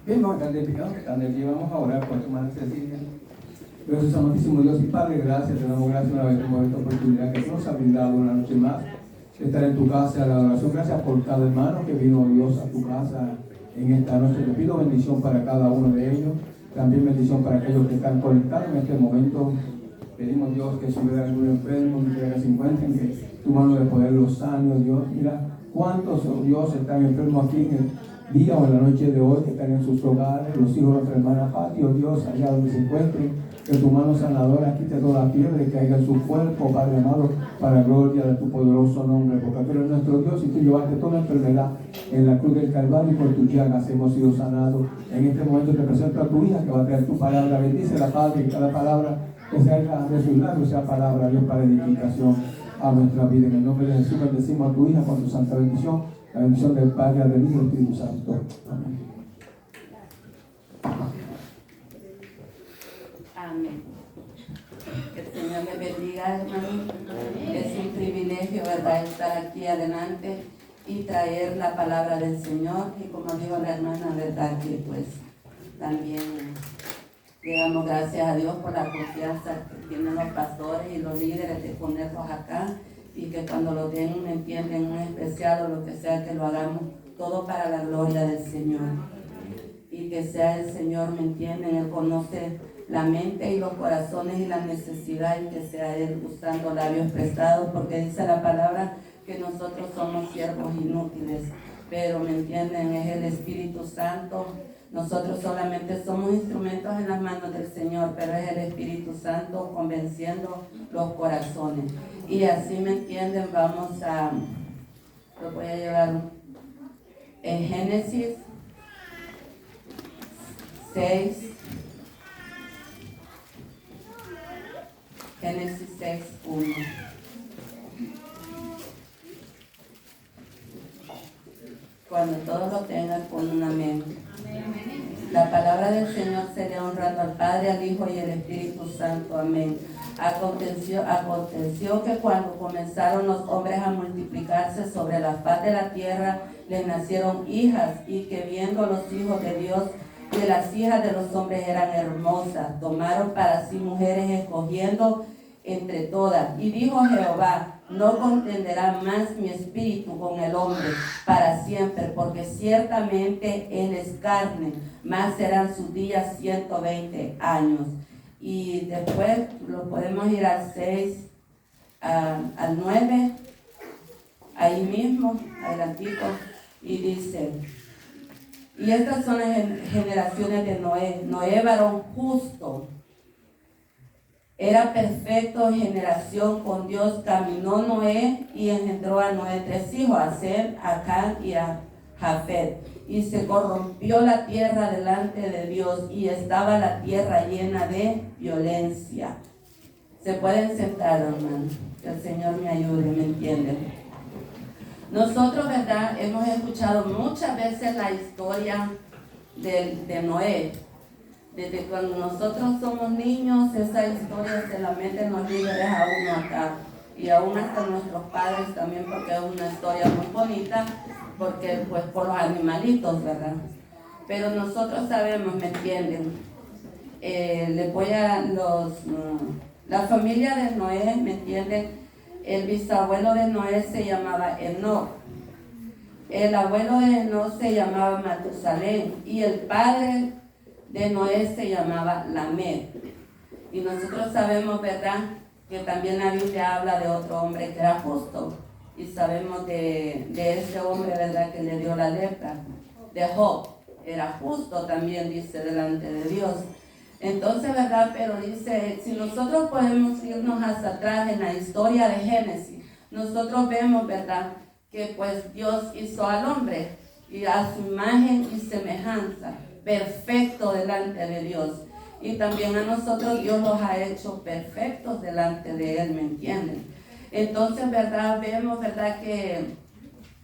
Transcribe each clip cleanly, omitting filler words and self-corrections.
Bien, vamos a estar de pie, vamos a orar por tu hermana Cecilia. Gracias, amantísimo Dios y Padre, gracias, te damos gracias una vez por esta oportunidad que nos ha brindado una noche más de estar en tu casa, la oración. Gracias por cada hermano que vino, Dios, a tu casa en esta noche. Te pido bendición para cada uno de ellos, también bendición para aquellos que están conectados en este momento. Pedimos, Dios, que si hubiera algún enfermo, que se encuentren, que tu mano de poder los sane, Dios. Mira cuántos, Dios, están enfermos aquí en el día o en la noche de hoy, que están en sus hogares, los hijos de nuestra hermana Pati, oh Dios, allá donde se encuentren, que tu mano sanadora quite toda la fiebre, que caiga en su cuerpo, Padre amado, para gloria de tu poderoso nombre, porque tú eres nuestro Dios y tú llevaste toda enfermedad en la cruz del Calvario y por tus llagas hemos sido sanados. En este momento te presento a tu hija que va a traer tu palabra. Bendice la Padre, y cada palabra que salga de sus labios sea palabra, Dios, para edificación a nuestra vida. En el nombre de Jesús bendecimos a tu hija con tu santa bendición, la bendición del Padre, del Hijo y del Espíritu Santo. Amén. Amén. Que el Señor les bendiga, hermano. Es un privilegio, ¿verdad?, estar aquí adelante y traer la palabra del Señor. Y como dijo la hermana, ¿verdad?, que pues también le damos gracias a Dios por la confianza que tienen los pastores y los líderes de ponerlos acá, y que cuando lo den, me entienden, un especial o lo que sea, que lo hagamos todo para la gloria del Señor. Y que sea el Señor, ¿me entienden? Él conoce la mente y los corazones y la necesidad, y que sea Él usando labios prestados, porque dice la palabra que nosotros somos siervos inútiles, pero, ¿me entienden?, es el Espíritu Santo. Nosotros solamente somos instrumentos en las manos del Señor, pero es el Espíritu Santo convenciendo los corazones. Y así, ¿me entienden? Vamos a, lo voy a llevar en Génesis 6, Génesis 6:1. Cuando todos lo tengan, pon una amén. La palabra del Señor sería honrando al Padre, al Hijo y al Espíritu Santo. Amén. Aconteció que cuando comenzaron los hombres a multiplicarse sobre la faz de la tierra, les nacieron hijas, y que viendo los hijos de Dios que las hijas de los hombres eran hermosas, tomaron para sí mujeres, escogiendo entre todas. Y dijo Jehová: no contenderá más mi espíritu con el hombre para siempre, porque ciertamente él es carne, más serán sus días 120 años. Y después lo podemos ir al 6, al 9, ahí mismo, adelantito, y dice: y estas son las generaciones de Noé. Noé, varón justo, era perfecto en generación con Dios. Caminó Noé y engendró a Noé 3 hijos, a Sem, a Cam y a Jafet. Y se corrompió la tierra delante de Dios, y estaba la tierra llena de violencia. Se pueden sentar, hermano, que el Señor me ayude, ¿me entienden? Nosotros, ¿verdad?, hemos escuchado muchas veces la historia de Noé. Desde cuando nosotros somos niños, esa historia se la meten los líderes a uno acá, y aún hasta nuestros padres también, porque es una historia muy bonita, porque pues por los animalitos, ¿verdad? Pero nosotros sabemos, ¿me entienden? La familia de Noé, ¿me entienden? El bisabuelo de Noé se llamaba Enoc. El abuelo de Enoc se llamaba Matusalén, y el padre de Noé se llamaba Lamec. Y nosotros sabemos, ¿verdad?, que también la Biblia habla de otro hombre que era justo, y sabemos de ese hombre, ¿verdad?, que le dio la lepra, de Job. Era justo también, dice, delante de Dios. Entonces, ¿verdad?, pero dice, si nosotros podemos irnos hasta atrás en la historia de Génesis, nosotros vemos, ¿verdad?, que pues Dios hizo al hombre y a su imagen y semejanza, perfecto delante de Dios. Y también a nosotros Dios los ha hecho perfectos delante de Él, ¿me entienden? Entonces, ¿verdad?, vemos, ¿verdad?, que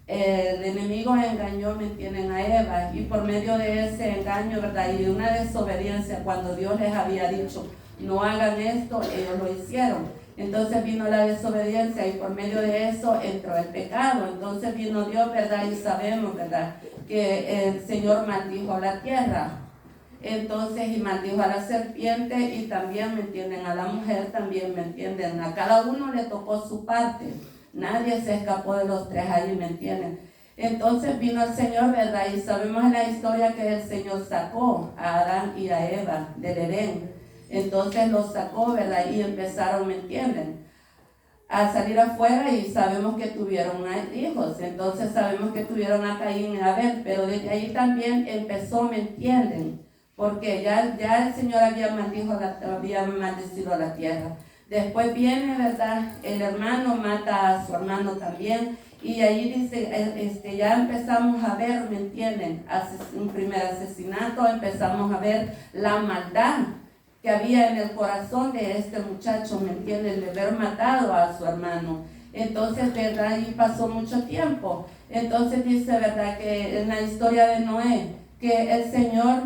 el enemigo engañó, ¿me entienden?, a Eva, y por medio de ese engaño, ¿verdad?, y de una desobediencia, cuando Dios les había dicho no hagan esto, ellos lo hicieron. Entonces vino la desobediencia, y por medio de eso entró el pecado. Entonces vino Dios, ¿verdad?, y sabemos, ¿verdad?, que el Señor maldijo a la tierra. Entonces, y maldijo a la serpiente y también, ¿me entienden? A la mujer también, ¿me entienden? A cada uno le tocó su parte. Nadie se escapó de los tres ahí, ¿me entienden? Entonces vino el Señor, ¿verdad? Y sabemos la historia que el Señor sacó a Adán y a Eva del Edén. Entonces los sacó, ¿verdad? Y empezaron, ¿me entienden?, a salir afuera y sabemos que tuvieron hijos. Entonces sabemos que tuvieron a Caín y a Abel, pero desde ahí también empezó, ¿me entienden? Porque ya el Señor había maldecido la tierra. Después viene, ¿verdad? El hermano mata a su hermano también. Y ahí dice, ya empezamos a ver, ¿me entienden? Un primer asesinato, empezamos a ver la maldad que había en el corazón de este muchacho, ¿me entienden? De haber matado a su hermano. Entonces, ¿verdad? Ahí pasó mucho tiempo. Entonces dice, ¿verdad? Que en la historia de Noé, que el Señor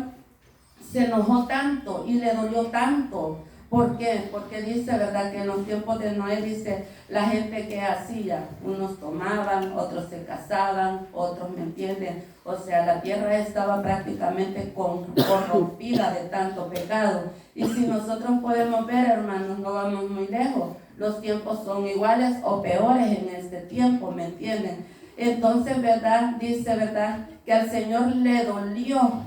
se enojó tanto y le dolió tanto. ¿Por qué? Porque dice, ¿verdad? Que en los tiempos de Noé, dice, la gente que hacía, unos tomaban, otros se casaban, otros, ¿me entienden? O sea, la tierra estaba prácticamente corrompida de tanto pecado. Y si nosotros podemos ver, hermanos, no vamos muy lejos. Los tiempos son iguales o peores en este tiempo, ¿me entienden? Entonces, ¿verdad? Dice, ¿verdad? Que al Señor le dolió,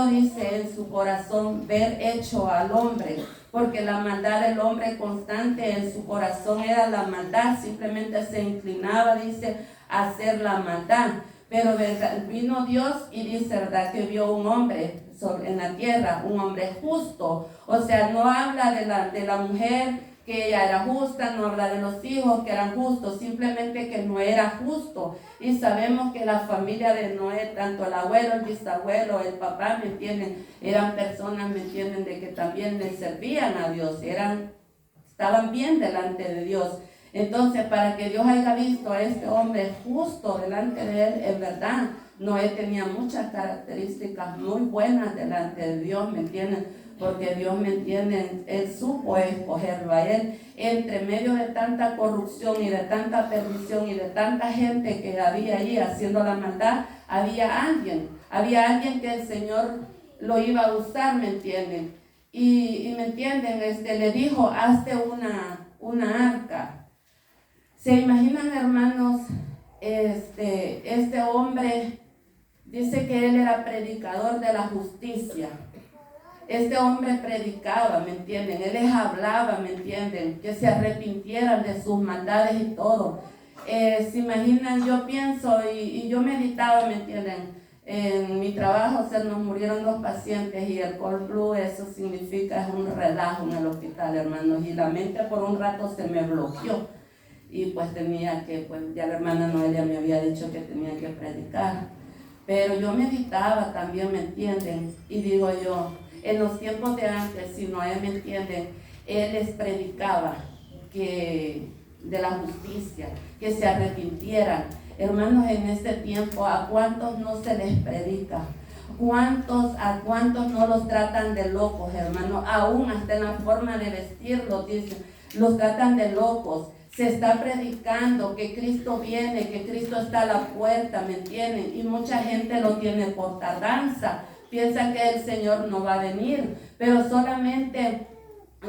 dice, en su corazón ver hecho al hombre, porque la maldad del hombre constante en su corazón era la maldad, simplemente se inclinaba, dice, a hacer la maldad. Pero, ¿verdad? Vino Dios y dice, ¿verdad? Que vio un hombre en la tierra, un hombre justo. O sea, no habla de la mujer que ella era justa, no habla de los hijos que eran justos, simplemente que no era justo. Y sabemos que la familia de Noé, tanto el abuelo, el bisabuelo, el papá, ¿me entienden? Eran personas, ¿me entienden? De que también le servían a Dios, estaban bien delante de Dios. Entonces, para que Dios haya visto a este hombre justo delante de él, en verdad, Noé tenía muchas características muy buenas delante de Dios, ¿me entienden? Porque Dios, ¿me entienden? Él supo escogerlo a él. Entre medio de tanta corrupción y de tanta perdición y de tanta gente que había allí haciendo la maldad, había alguien que el Señor lo iba a usar, ¿me entienden? Y ¿me entienden? Le dijo, hazte una arca. ¿Se imaginan, hermanos? Este hombre dice que él era predicador de la justicia. Este hombre predicaba, ¿me entienden? Él les hablaba, ¿me entienden? Que se arrepintieran de sus maldades y todo. ¿Se imaginan? Yo pienso y yo meditaba, ¿me entienden? En mi trabajo se nos murieron 2 pacientes y el cold flu, eso significa, es un relajo en el hospital, hermanos. Y la mente por un rato se me bloqueó. Y pues ya la hermana Noelia me había dicho que tenía que predicar. Pero yo meditaba también, ¿me entienden? Y digo yo, en los tiempos de antes, si Noé, ¿me entienden? Él les predicaba de la justicia, que se arrepintieran. Hermanos, en este tiempo, ¿a cuántos no se les predica? ¿A cuántos no los tratan de locos, hermanos? Aún hasta en la forma de vestirlos, dicen, los tratan de locos. Se está predicando que Cristo viene, que Cristo está a la puerta, ¿me entienden? Y mucha gente lo tiene por tardanza. Piensa que el Señor no va a venir, pero solamente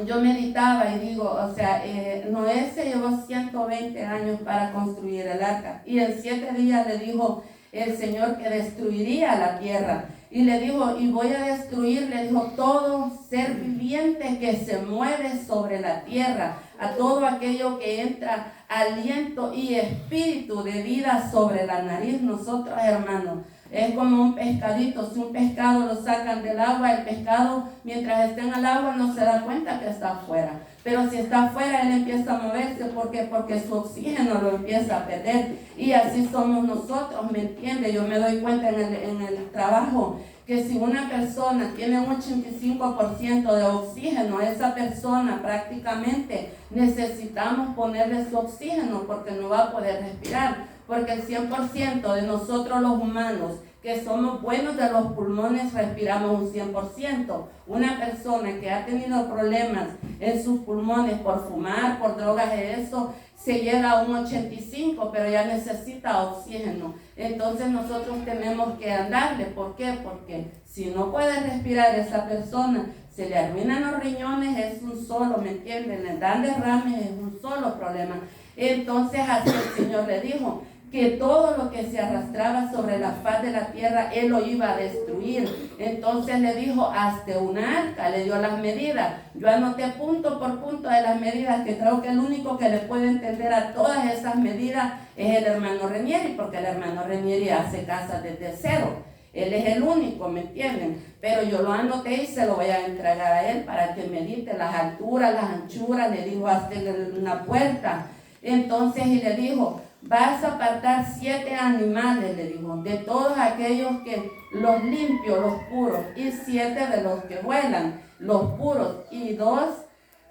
yo meditaba y digo, o sea, Noé se llevó 120 años para construir el arca y en 7 días le dijo el Señor que destruiría la tierra. Y le dijo, y voy a destruir, le dijo, todo ser viviente que se mueve sobre la tierra, a todo aquello que entra aliento y espíritu de vida sobre la nariz. Nosotros, hermanos, es como un pescadito. Si un pescado lo sacan del agua, el pescado mientras está en el agua no se da cuenta que está afuera. Pero si está afuera, él empieza a moverse. ¿Por qué? Porque su oxígeno lo empieza a perder. Y así somos nosotros, ¿me entiende? Yo me doy cuenta en el trabajo que si una persona tiene un 85% de oxígeno, esa persona prácticamente necesitamos ponerle su oxígeno porque no va a poder respirar. Porque el 100% de nosotros los humanos que somos buenos de los pulmones, respiramos un 100%. Una persona que ha tenido problemas en sus pulmones por fumar, por drogas, eso se llega a un 85%, pero ya necesita oxígeno. Entonces nosotros tenemos que andarle. ¿Por qué? Porque si no puede respirar esa persona, se le arruinan los riñones, es un solo, ¿me entienden? Le dan derrames, es un solo problema. Entonces así el Señor le dijo que todo lo que se arrastraba sobre la faz de la tierra, Él lo iba a destruir. Entonces le dijo, hazte una arca, le dio las medidas. Yo anoté punto por punto de las medidas, que creo que el único que le puede entender a todas esas medidas es el hermano Renieri, porque el hermano Renieri hace casas desde cero. Él es el único, ¿me entienden? Pero yo lo anoté y se lo voy a entregar a él para que medite las alturas, las anchuras. Le dijo, hazte una puerta. Entonces, y le dijo, vas a apartar 7 animales, le dijo, de todos aquellos que los limpios, los puros, y 7 de los que vuelan, los puros, y 2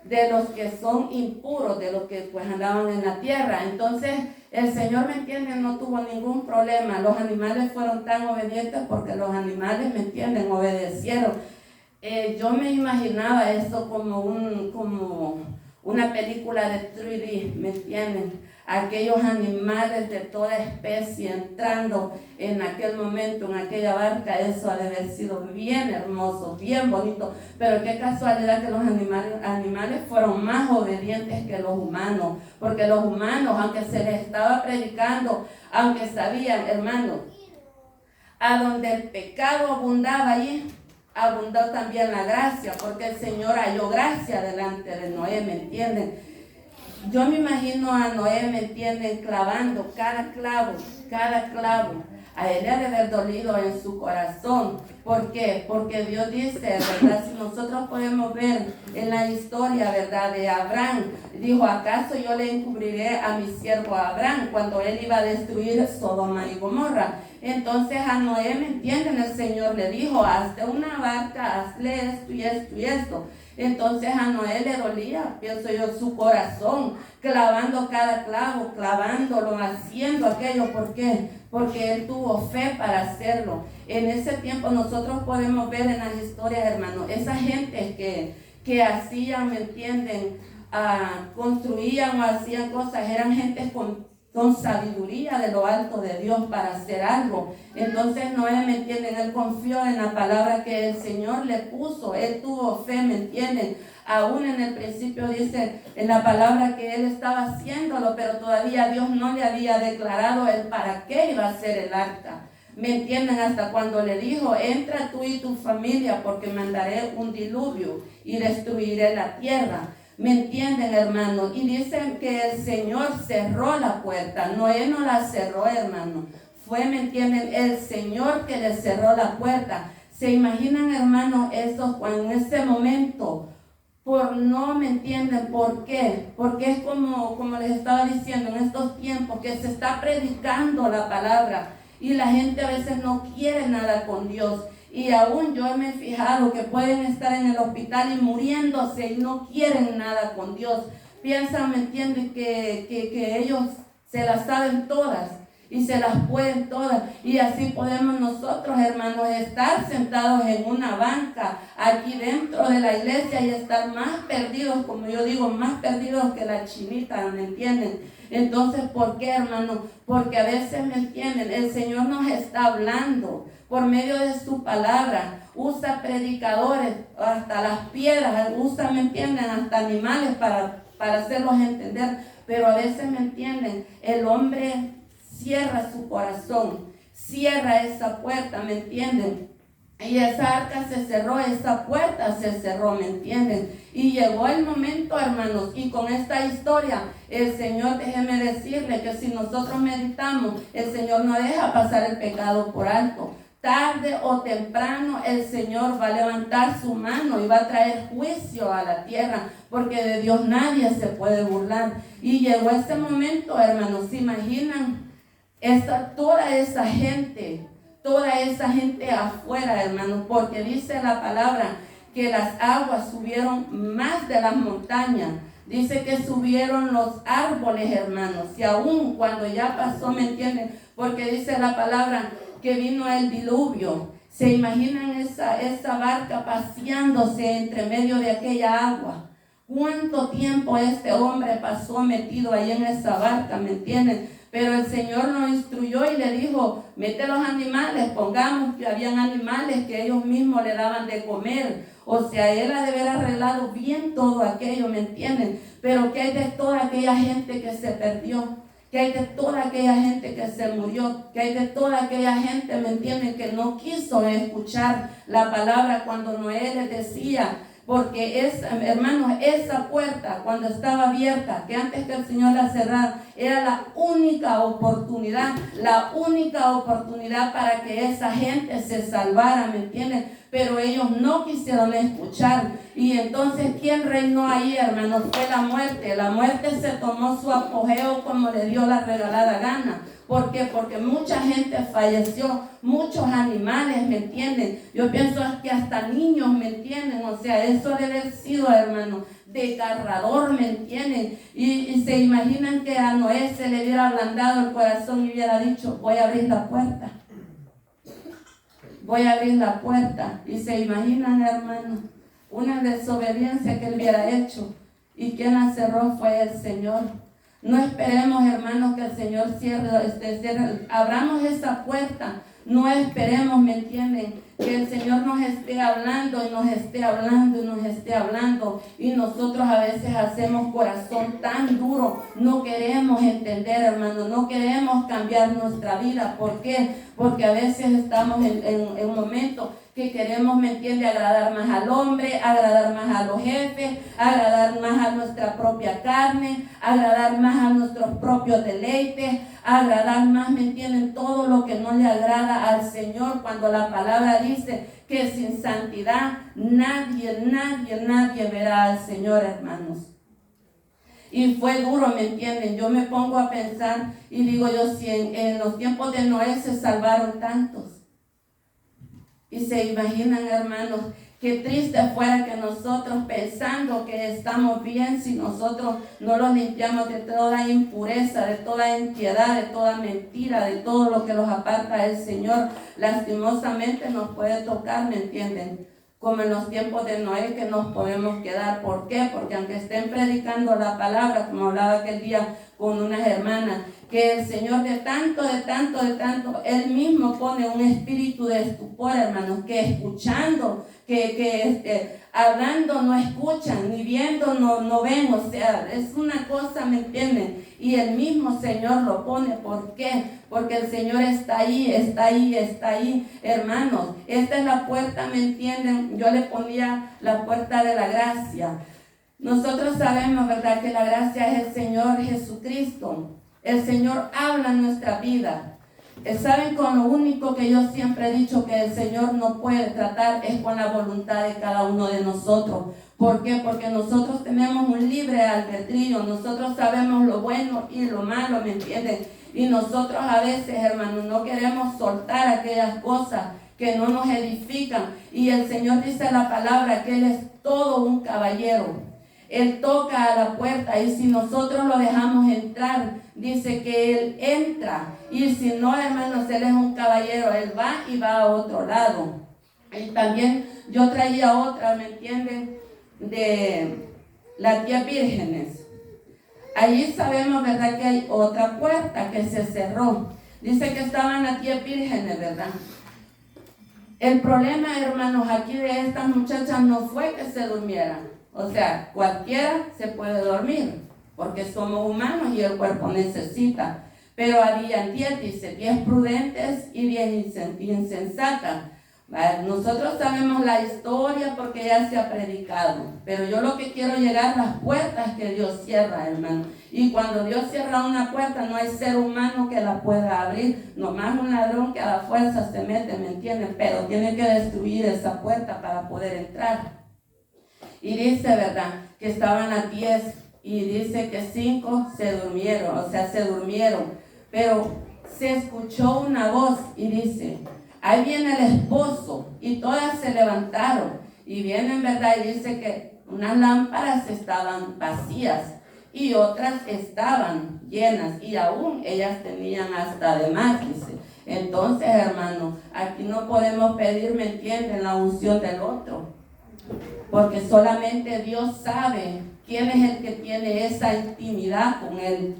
de los que son impuros, de los que pues andaban en la tierra. Entonces el Señor, ¿me entienden?, no tuvo ningún problema. Los animales fueron tan obedientes porque los animales, ¿me entienden?, obedecieron. Yo me imaginaba eso como una película de 3D, ¿me entienden? Aquellos animales de toda especie entrando en aquel momento, en aquella barca, eso ha de haber sido bien hermoso, bien bonito. Pero qué casualidad que los animales fueron más obedientes que los humanos, porque los humanos, aunque se les estaba predicando, aunque sabían, hermano, a donde el pecado abundaba allí, abundó también la gracia, porque el Señor halló gracia delante de Noé, ¿me entienden? Yo me imagino a Noé, ¿me entienden?, clavando cada clavo. A él le ha de haber dolido en su corazón. ¿Por qué? Porque Dios dice, ¿verdad? Si nosotros podemos ver en la historia, ¿verdad?, de Abraham, dijo, ¿acaso yo le encubriré a mi siervo Abraham cuando él iba a destruir Sodoma y Gomorra? Entonces a Noé, ¿me entienden?, el Señor le dijo, hazte una barca, hazle esto y esto y esto. Entonces a Noé le dolía, pienso yo, su corazón, clavando cada clavo, clavándolo, haciendo aquello. ¿Por qué? Porque él tuvo fe para hacerlo. En ese tiempo nosotros podemos ver en las historias, hermanos, esa gente que hacían, ¿me entienden?, construían o hacían cosas, eran gente con sabiduría de lo alto de Dios para hacer algo. Entonces Noé, ¿me entienden?, él confió en la palabra que el Señor le puso, él tuvo fe, ¿me entienden? Aún en el principio dice en la palabra que él estaba haciéndolo, pero todavía Dios no le había declarado el para qué iba a ser el arca. ¿Me entienden? Hasta cuando le dijo, entra tú y tu familia porque mandaré un diluvio y destruiré la tierra. ¿Me entienden, hermano? Y dicen que el Señor cerró la puerta. Noé no la cerró, hermano. Fue, ¿me entienden?, el Señor que le cerró la puerta. ¿Se imaginan, hermano, eso en ese momento? No me entienden por qué. Porque es como les estaba diciendo, en estos tiempos que se está predicando la palabra y la gente a veces no quiere nada con Dios. Y aún yo me he fijado que pueden estar en el hospital y muriéndose y no quieren nada con Dios. Piensan, ¿me entienden?, que ellos se las saben todas y se las pueden todas. Y así podemos nosotros, hermanos, estar sentados en una banca aquí dentro de la iglesia y estar más perdidos, como yo digo, más perdidos que la chinita, ¿me entienden? Entonces, ¿por qué, hermano? Porque a veces, ¿me entienden?, el Señor nos está hablando por medio de su palabra. Usa predicadores, hasta las piedras, usa, ¿me entienden?, hasta animales para hacerlos entender. Pero a veces, ¿me entienden?, el hombre cierra su corazón, cierra esa puerta, ¿me entienden? Y esa arca se cerró, esa puerta se cerró, ¿me entienden? Y llegó el momento, hermanos, y con esta historia, el Señor, déjeme decirle que si nosotros meditamos, el Señor no deja pasar el pecado por alto. Tarde o temprano el Señor va a levantar su mano y va a traer juicio a la tierra, porque de Dios nadie se puede burlar. Y llegó ese momento, hermanos, ¿se imaginan? Toda esa gente afuera, hermanos, porque dice la palabra que las aguas subieron más de las montañas. Dice que subieron los árboles, hermanos, y aún cuando ya pasó, ¿me entienden? Porque dice la palabra que vino el diluvio. ¿Se imaginan esa barca paseándose entre medio de aquella agua? ¿Cuánto tiempo este hombre pasó metido ahí en esa barca, me entienden? Pero el Señor nos instruyó y le dijo, mete los animales, pongamos que habían animales que ellos mismos le daban de comer. O sea, Él ha de haber arreglado bien todo aquello, ¿me entienden? Pero ¿qué hay de toda aquella gente que se perdió? ¿Qué hay de toda aquella gente que se murió? ¿Qué hay de toda aquella gente, me entienden, que no quiso escuchar la palabra cuando Noé les decía? Porque hermanos, esa puerta cuando estaba abierta, que antes que el Señor la cerrara, era la única oportunidad para que esa gente se salvara, ¿me entienden? Pero ellos no quisieron escuchar. Y entonces, ¿quién reinó ahí, hermanos? Fue la muerte. La muerte se tomó su apogeo como le dio la regalada gana. ¿Por qué? Porque mucha gente falleció, muchos animales, ¿me entienden? Yo pienso que hasta niños, ¿me entienden? O sea, eso debe haber sido, hermano, desgarrador, ¿me entienden? Y se imaginan que a Noé se le hubiera ablandado el corazón y hubiera dicho, voy a abrir la puerta. Voy a abrir la puerta. Y se imaginan, hermano, una desobediencia que él hubiera hecho. Y quien la cerró fue el Señor. No esperemos, hermanos, que el Señor cierre, abramos esa puerta. No esperemos, ¿me entienden? Que el Señor nos esté hablando y nos esté hablando y nos esté hablando. Y nosotros a veces hacemos corazón tan duro. No queremos entender, hermano. No queremos cambiar nuestra vida. ¿Por qué? Porque a veces estamos en un momento que queremos, ¿me entiende?, agradar más al hombre, agradar más a los jefes, agradar más a nuestra propia carne, agradar más a nuestros propios deleites, agradar más, ¿me entienden?, todo lo que no le agrada al Señor, cuando la palabra dice que sin santidad nadie verá al Señor, hermanos. Y fue duro, ¿me entienden? Yo me pongo a pensar y digo yo, si en los tiempos de Noé se salvaron tantos. Y se imaginan, hermanos, qué triste fuera que nosotros, pensando que estamos bien, si nosotros no los limpiamos de toda impureza, de toda impiedad, de toda mentira, de todo lo que los aparta del Señor, lastimosamente nos puede tocar, ¿me entienden? Como en los tiempos de Noé, que nos podemos quedar. ¿Por qué? Porque aunque estén predicando la palabra, como hablaba aquel día con unas hermanas, que el Señor de tanto, Él mismo pone un espíritu de estupor, hermanos, que escuchando, hablando no escuchan, ni viendo no ven, o sea, es una cosa, ¿me entienden? Y el mismo Señor lo pone. ¿Por qué? Porque el Señor está ahí, hermanos. Esta es la puerta, ¿me entienden? Yo le ponía la puerta de la gracia. Nosotros sabemos, ¿verdad?, que la gracia es el Señor Jesucristo. El Señor habla en nuestra vida. ¿Saben? Con lo único que yo siempre he dicho que el Señor no puede tratar es con la voluntad de cada uno de nosotros. ¿Por qué? Porque nosotros tenemos un libre albedrío. Nosotros sabemos lo bueno y lo malo, ¿me entienden? Y nosotros a veces, hermanos, no queremos soltar aquellas cosas que no nos edifican. Y el Señor dice en la palabra que Él es todo un caballero. Él toca a la puerta y si nosotros lo dejamos entrar, dice que Él entra. Y si no, hermanos, Él es un caballero. Él va y va a otro lado. Y también yo traía otra, ¿me entienden?, de las 10 vírgenes. Allí sabemos, ¿verdad?, que hay otra puerta que se cerró. Dice que estaban las 10 vírgenes, ¿verdad? El problema, hermanos, aquí de estas muchachas no fue que se durmieran. O sea, cualquiera se puede dormir, porque somos humanos y el cuerpo necesita. Pero habían 10, dice, 10 prudentes y 10 insensatas. Nosotros sabemos la historia porque ya se ha predicado. Pero yo lo que quiero llegar a las puertas que Dios cierra, hermano. Y cuando Dios cierra una puerta, no hay ser humano que la pueda abrir. Nomás un ladrón que a la fuerza se mete, ¿me entienden? Pero tiene que destruir esa puerta para poder entrar. Y dice, ¿verdad?, que estaban a 10 y dice que 5 se durmieron, o sea, se durmieron. Pero se escuchó una voz y dice, ahí viene el esposo. Y todas se levantaron y vienen, ¿verdad? Y dice que unas lámparas estaban vacías y otras estaban llenas y aún ellas tenían hasta de más, dice. Entonces, hermano, aquí no podemos pedir, ¿me entienden?, la unción del otro, porque solamente Dios sabe quién es el que tiene esa intimidad con Él.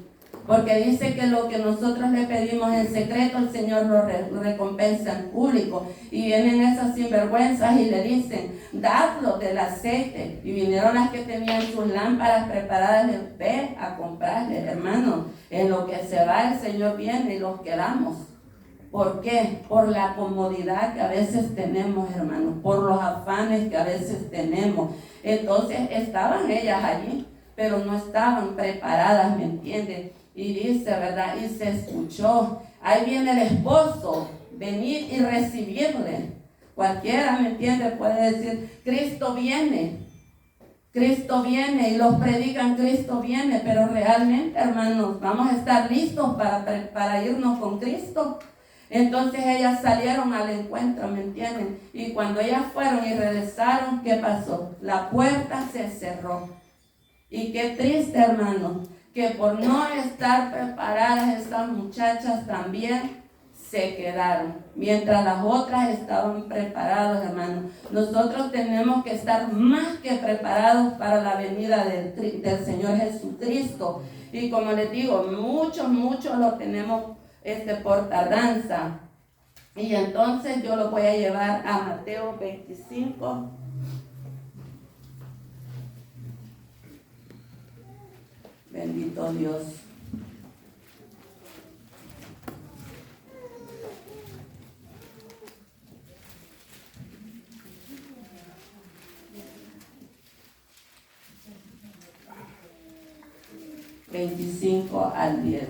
Porque dice que lo que nosotros le pedimos en secreto, el Señor lo recompensa en público. Y vienen esas sinvergüenzas y le dicen, dadlo del aceite. Y vinieron las que tenían sus lámparas preparadas, les ve a comprarle, hermano. En lo que se va el Señor viene y los quedamos. ¿Por qué? Por la comodidad que a veces tenemos, hermanos, por los afanes que a veces tenemos. Entonces estaban ellas allí, pero no estaban preparadas, ¿me entienden? Y dice, ¿verdad? Y se escuchó, ahí viene el esposo, venid y recibirle. Cualquiera, ¿me entiende?, puede decir, Cristo viene y los predican, Cristo viene, pero realmente, hermanos, vamos a estar listos para irnos con Cristo. Entonces ellas salieron al encuentro, ¿me entienden? Y cuando ellas fueron y regresaron, ¿qué pasó? La puerta se cerró. Y qué triste, hermano, que por no estar preparadas estas muchachas también se quedaron, mientras las otras estaban preparadas, hermano. Nosotros tenemos que estar más que preparados para la venida del Señor Jesucristo. Y como les digo, muchos lo tenemos por tardanza. Y entonces yo lo voy a llevar a Mateo 25. Bendito Dios. (25-10).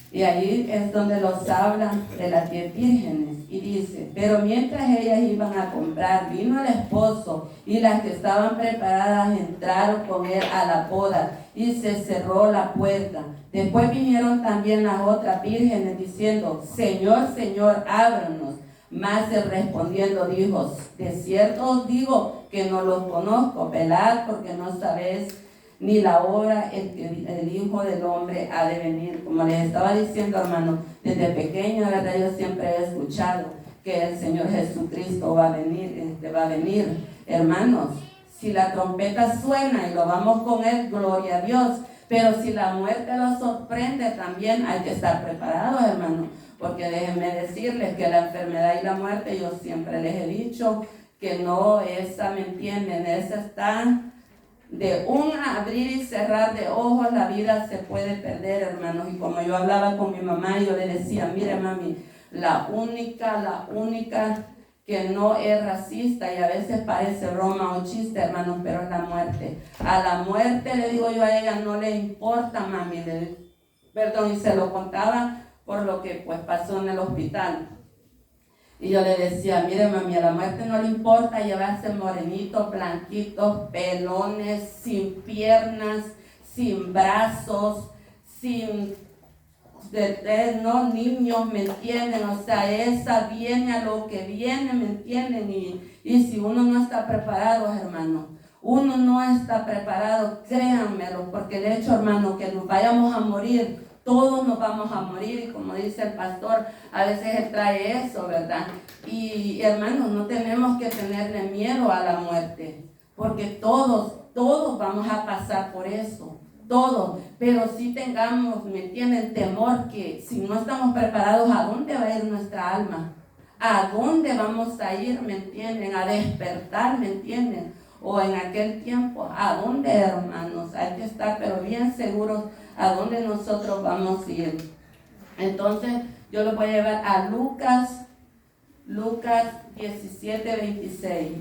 Y ahí es donde los hablan de las 10 vírgenes. Y dice, pero mientras ellas iban a comprar, vino el esposo, y las que estaban preparadas entraron con él a la boda, y se cerró la puerta. Después vinieron también las otras vírgenes, diciendo, Señor, Señor, ábranos. Mas él respondiendo dijo, de cierto os digo que no los conozco, velad porque no sabéis ni la hora en que el Hijo del Hombre ha de venir. Como les estaba diciendo, hermano, desde pequeño, ¿verdad?, yo siempre he escuchado que el Señor Jesucristo va a venir, hermanos. Si la trompeta suena y lo vamos con Él, gloria a Dios. Pero si la muerte lo sorprende, también hay que estar preparados, hermano. Porque déjenme decirles que la enfermedad y la muerte, yo siempre les he dicho que no, esa, ¿me entienden?, esa está de un abrir y cerrar de ojos, la vida se puede perder, hermanos. Y como yo hablaba con mi mamá, yo le decía, mire mami, la única que no es racista, y a veces parece broma o chiste, hermanos, pero es la muerte. A la muerte, le digo yo a ella, no le importa, mami, y se lo contaba por lo que pues pasó en el hospital. Y yo le decía, mire mami, a la muerte no le importa llevarse morenitos, blanquitos, pelones, sin piernas, sin brazos, no niños, ¿me entienden? O sea, esa viene a lo que viene, ¿me entienden? Y si uno no está preparado, hermano, uno no está preparado, créanmelo, porque de hecho, hermano, que nos vayamos a morir, todos nos vamos a morir, y como dice el pastor, a veces él trae eso, ¿verdad? Y hermanos, no tenemos que tenerle miedo a la muerte, porque todos vamos a pasar por eso, todos. Pero sí tengamos, ¿me entienden?, temor que si no estamos preparados, ¿a dónde va a ir nuestra alma? ¿A dónde vamos a ir, me entienden? A despertar, ¿me entienden? O en aquel tiempo, ¿a dónde, hermanos? Hay que estar pero bien seguros a dónde nosotros vamos a ir. Entonces, yo lo voy a llevar a Lucas 17:26.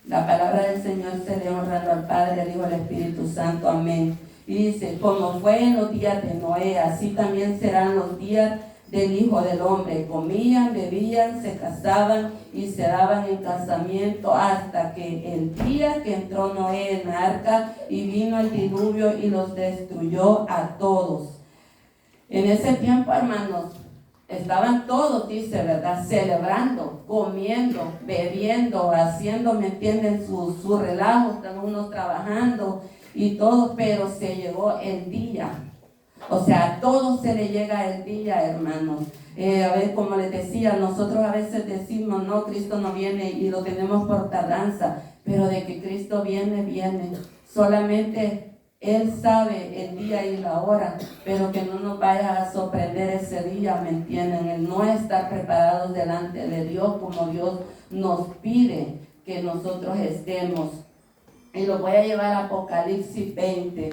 La palabra del Señor se le honrando al Padre, al Hijo y al Espíritu Santo. Amén. Y dice, como fue en los días de Noé, así también serán los días del Hijo del Hombre. Comían, bebían, se casaban y se daban en casamiento hasta que el día que entró Noé en la arca y vino el diluvio y los destruyó a todos. En ese tiempo, hermanos, estaban todos, dice, ¿verdad? Celebrando, comiendo, bebiendo, haciendo, ¿me entienden? Su relajo, están unos trabajando y todo, pero se llegó el día. O sea, a todos se le llega el día, hermanos. A ver, como les decía, nosotros a veces decimos, no, Cristo no viene y lo tenemos por tardanza, pero de que Cristo viene, viene. Solamente Él sabe el día y la hora, pero que no nos vaya a sorprender ese día, ¿me entienden? El no estar preparados delante de Dios como Dios nos pide que nosotros estemos. Y lo voy a llevar a Apocalipsis 20.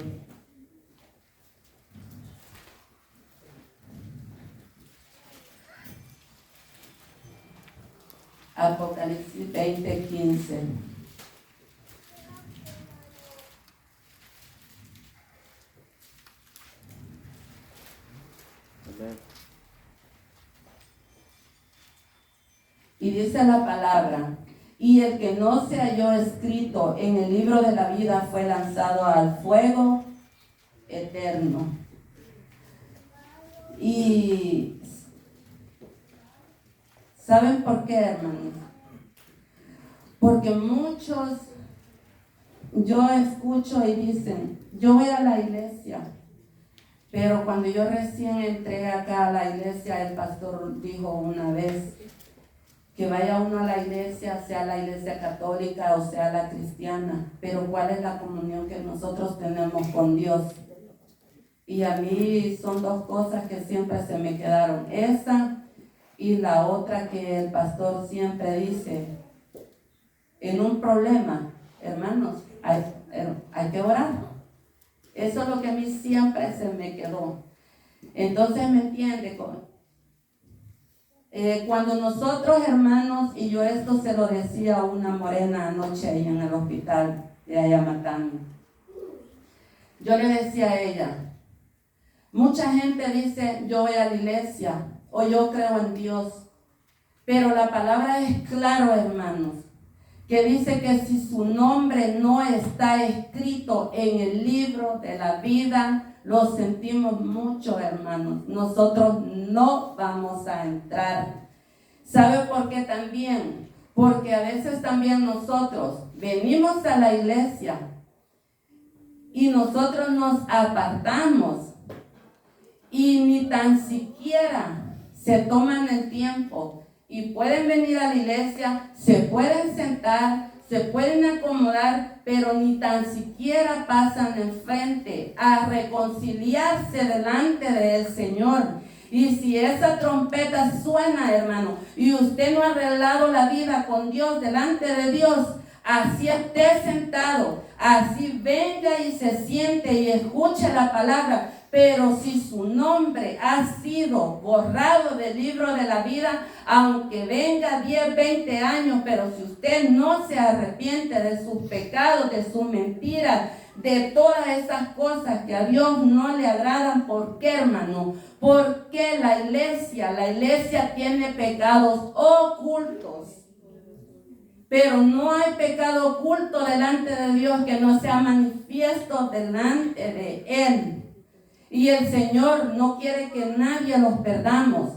Apocalipsis 20, 15. Y dice la palabra: y el que no se halló escrito en el libro de la vida fue lanzado al fuego eterno. Y ¿saben por qué, hermanos? Porque muchos, yo escucho y dicen, yo voy a la iglesia, pero cuando yo recién entré acá a la iglesia, el pastor dijo una vez que vaya uno a la iglesia, sea la iglesia católica o sea la cristiana, pero ¿cuál es la comunión que nosotros tenemos con Dios? Y a mí son dos cosas que siempre se me quedaron, esa y la otra que el pastor siempre dice: en un problema, hermanos, hay que orar. Eso es lo que a mí siempre se me quedó. Entonces, ¿me entiende? Cuando nosotros, hermanos, y yo esto se lo decía a una morena anoche ahí en el hospital de Ayamatán, yo le decía a ella, mucha gente dice, yo voy a la iglesia, o yo creo en Dios, pero la palabra es claro, hermanos, que dice que si su nombre no está escrito en el libro de la vida, lo sentimos mucho, hermanos, nosotros no vamos a entrar. ¿Sabe por qué también? Porque a veces también nosotros venimos a la iglesia y nosotros nos apartamos y ni tan siquiera se toman el tiempo. Y pueden venir a la iglesia, se pueden sentar, se pueden acomodar, pero ni tan siquiera pasan enfrente a reconciliarse delante del Señor. Y si esa trompeta suena, hermano, y usted no ha arreglado la vida con Dios, delante de Dios, así esté sentado, así venga y se siente y escuche la palabra, pero si su nombre ha sido borrado del libro de la vida, aunque venga 10, 20 años, pero si usted no se arrepiente de sus pecados, de sus mentiras, de todas esas cosas que a Dios no le agradan, ¿por qué, hermano? Porque la iglesia tiene pecados ocultos. Pero no hay pecado oculto delante de Dios que no sea manifiesto delante de Él. Y el Señor no quiere que nadie los perdamos.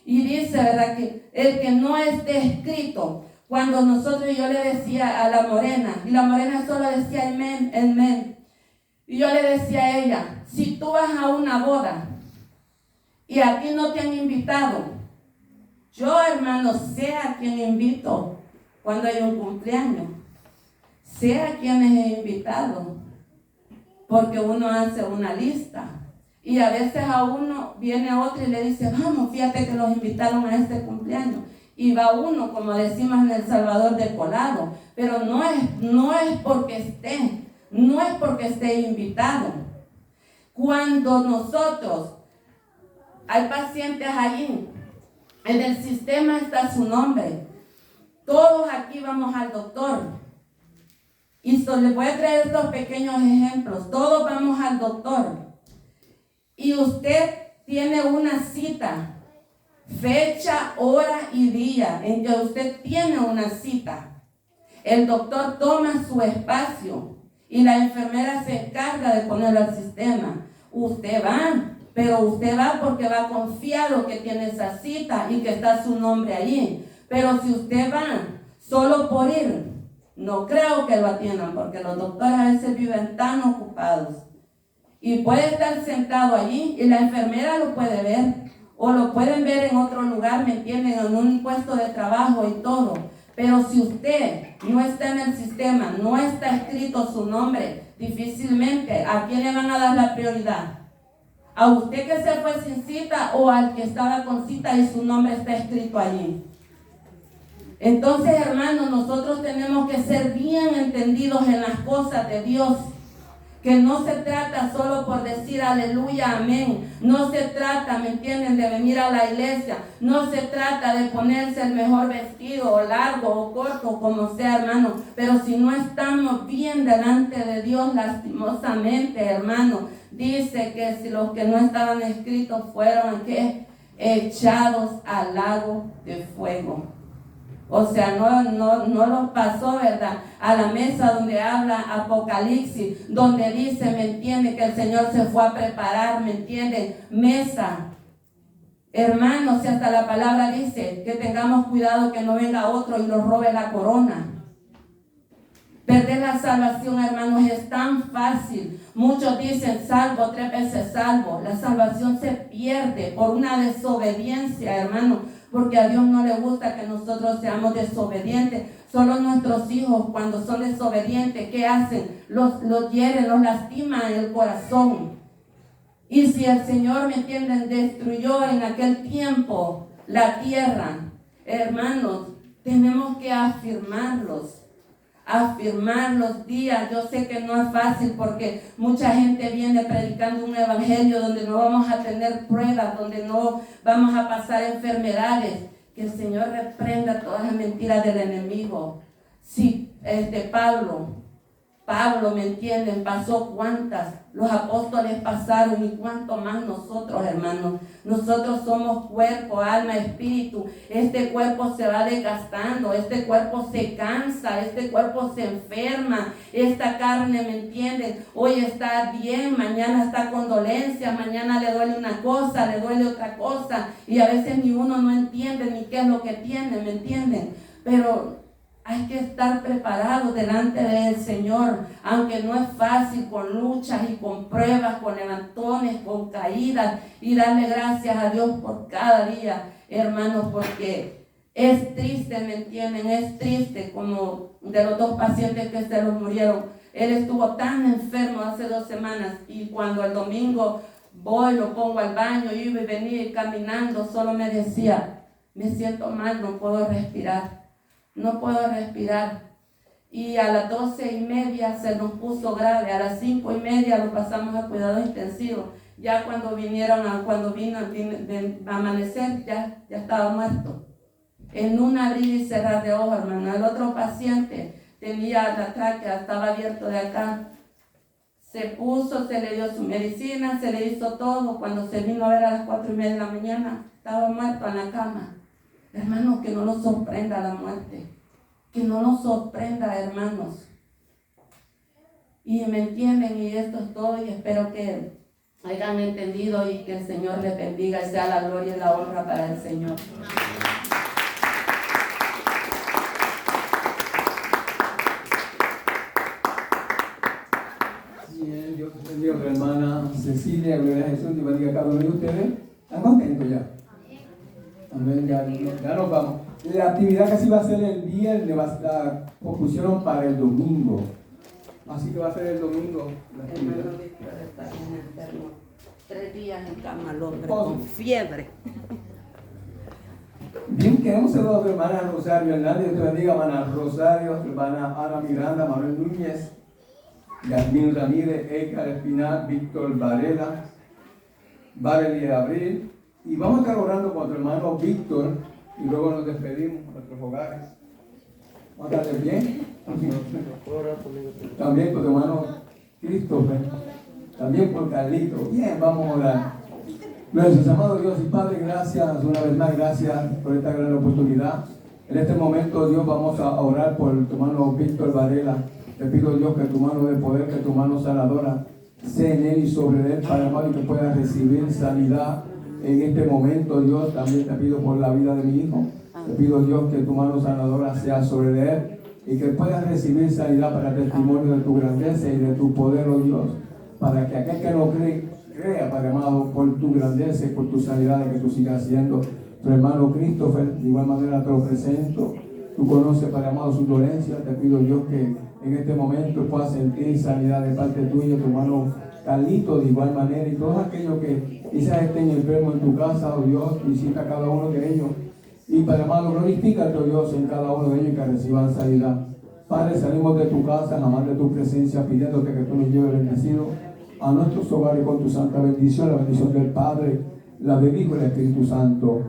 Y dice, ¿verdad?, que el que no esté escrito. Cuando yo le decía a la morena, y la morena solo decía amén, amén. Y yo le decía a ella, si tú vas a una boda y a ti no te han invitado, yo, hermano, sé a quién invito cuando hay un cumpleaños. Sé a quiénes he invitado, porque uno hace una lista. Y a veces a uno viene a otro y le dice, vamos, fíjate que los invitaron a este cumpleaños. Y va uno, como decimos en El Salvador, de colado. Pero no es porque esté invitado. Cuando nosotros, hay pacientes allí, en el sistema está su nombre. Todos aquí vamos al doctor. Y les voy a traer estos pequeños ejemplos. Todos vamos al doctor. Y usted tiene una cita, fecha, hora y día en que usted tiene una cita. El doctor toma su espacio y la enfermera se encarga de ponerlo al sistema. Usted va, Pero usted va porque va confiado que tiene esa cita y que está su nombre allí. Pero si usted va solo por ir, no creo que lo atiendan, porque los doctores a veces viven tan ocupados. Y puede estar sentado allí y la enfermera lo puede ver, o lo pueden ver en otro lugar, ¿me entienden? En un puesto de trabajo y todo. Pero si usted no está en el sistema, no está escrito su nombre, difícilmente, ¿a quién le van a dar la prioridad? ¿A usted que se fue sin cita o al que estaba con cita y su nombre está escrito allí? Entonces, hermanos, nosotros tenemos que ser bien entendidos en las cosas de Dios. Que no se trata solo por decir aleluya, amén. No se trata, ¿me entienden?, de venir a la iglesia. No se trata de ponerse el mejor vestido, o largo o corto, como sea, hermano. Pero si no estamos bien delante de Dios, lastimosamente, hermano, dice que si los que no estaban escritos fueron ¿qué? Echados al lago de fuego. O sea, no los pasó, ¿verdad? A la mesa donde habla Apocalipsis, donde dice, ¿me entiende? Que el Señor se fue a preparar, ¿me entienden? Mesa. Hermanos, si hasta la palabra dice que tengamos cuidado que no venga otro y nos robe la corona. Perder la salvación, hermanos, es tan fácil. Muchos dicen salvo, 3 veces salvo. La salvación se pierde por una desobediencia, hermano. Porque a Dios no le gusta que nosotros seamos desobedientes. Solo nuestros hijos, cuando son desobedientes, ¿qué hacen? Los hieren, los lastiman en el corazón. Y si el Señor, ¿me entienden?, destruyó en aquel tiempo la tierra, hermanos, tenemos que afirmar los días. Yo sé que no es fácil porque mucha gente viene predicando un evangelio donde no vamos a tener pruebas, donde no vamos a pasar enfermedades. Que el Señor reprenda todas las mentiras del enemigo. Sí, Pablo, ¿me entienden?, pasó cuántas, los apóstoles pasaron y cuánto más nosotros, hermanos. Nosotros somos cuerpo, alma, espíritu. Este cuerpo se va desgastando, este cuerpo se cansa, este cuerpo se enferma. Esta carne, ¿me entienden?, hoy está bien, mañana está con dolencia, mañana le duele una cosa, le duele otra cosa. Y a veces ni uno no entiende ni qué es lo que tiene, ¿me entienden? Pero hay que estar preparados delante del Señor, aunque no es fácil, con luchas y con pruebas, con levantones, con caídas, y darle gracias a Dios por cada día, hermanos, porque es triste, ¿me entienden? Es triste, como de los 2 pacientes que se los murieron. Él estuvo tan enfermo hace 2 semanas, y cuando el domingo voy, lo pongo al baño, iba y venía caminando, solo me decía, me siento mal, no puedo respirar. No puedo respirar. Y a las 12:30 se nos puso grave. A las 5:30 lo pasamos a cuidados intensivos. Ya cuando vino a amanecer, ya estaba muerto. En un abrir y cerrar de ojos, hermano. El otro paciente tenía la tráquea, estaba abierto de acá. Se puso, se le dio su medicina, se le hizo todo. Cuando se vino a ver a las 4:30 de la mañana, estaba muerto en la cama. Hermanos, que no nos sorprenda la muerte. Que no nos sorprenda, hermanos. Y me entienden, y esto es todo, y espero que hayan entendido y que el Señor les bendiga y sea la gloria y la honra para el Señor. Bien, Dios bendiga a nuestra hermana Cecilia, gloria a Jesús, y bendiga a cada uno de ustedes. ¿Están contentos ya? Amén, ya nos vamos. La actividad que sí va a ser el viernes, la pospusieron para el domingo. Así que va a ser el domingo la actividad. Hermano Víctor está bien enfermo. 3 días en cama al hombre, con fiebre. Bien, queremos saludar a tu hermana Rosario Hernández. Dios te bendiga, hermana Rosario, tu hermana Ana Miranda, Manuel Núñez, Yasmín Ramírez, Edgar Espinal, Víctor Varela, Varely Abril. Y vamos a estar orando con tu hermano Víctor y luego nos despedimos a nuestros hogares. ¿Vamos a estar bien? También por tu hermano Christopher. También por Carlito. Bien, vamos a orar. Nuestros amados Dios y Padre, gracias una vez más, gracias por esta gran oportunidad. En este momento, Dios, vamos a orar por tu hermano Víctor Varela. Te pido, Dios, que tu mano de poder, que tu mano sanadora sé en él y sobre él, Padre amado, y que pueda recibir sanidad en este momento, Dios. También te pido por la vida de mi hijo. Te pido, Dios, que tu mano sanadora sea sobre él y que pueda recibir sanidad para testimonio de tu grandeza y de tu poder, oh Dios, para que aquel que no cree, crea, Padre amado, por tu grandeza y por tu sanidad, que tú sigas haciendo. Tu hermano Christopher, de igual manera te lo presento. Tú conoces, Padre amado, su dolencia. Te pido, Dios, que en este momento pueda sentir sanidad de parte tuya. Tu hermano Carlito, de igual manera, y todos aquellos que quizás estén enfermos en tu casa, oh Dios, visita a cada uno de ellos. Y, Padre amado, glorifícate, oh Dios, en cada uno de ellos, que reciban sanidad. Padre, salimos de tu casa, jamás de tu presencia, pidiéndote que tú nos lleves bendecido a nuestros hogares con tu santa bendición, la bendición del Padre, la del Hijo y del Espíritu Santo.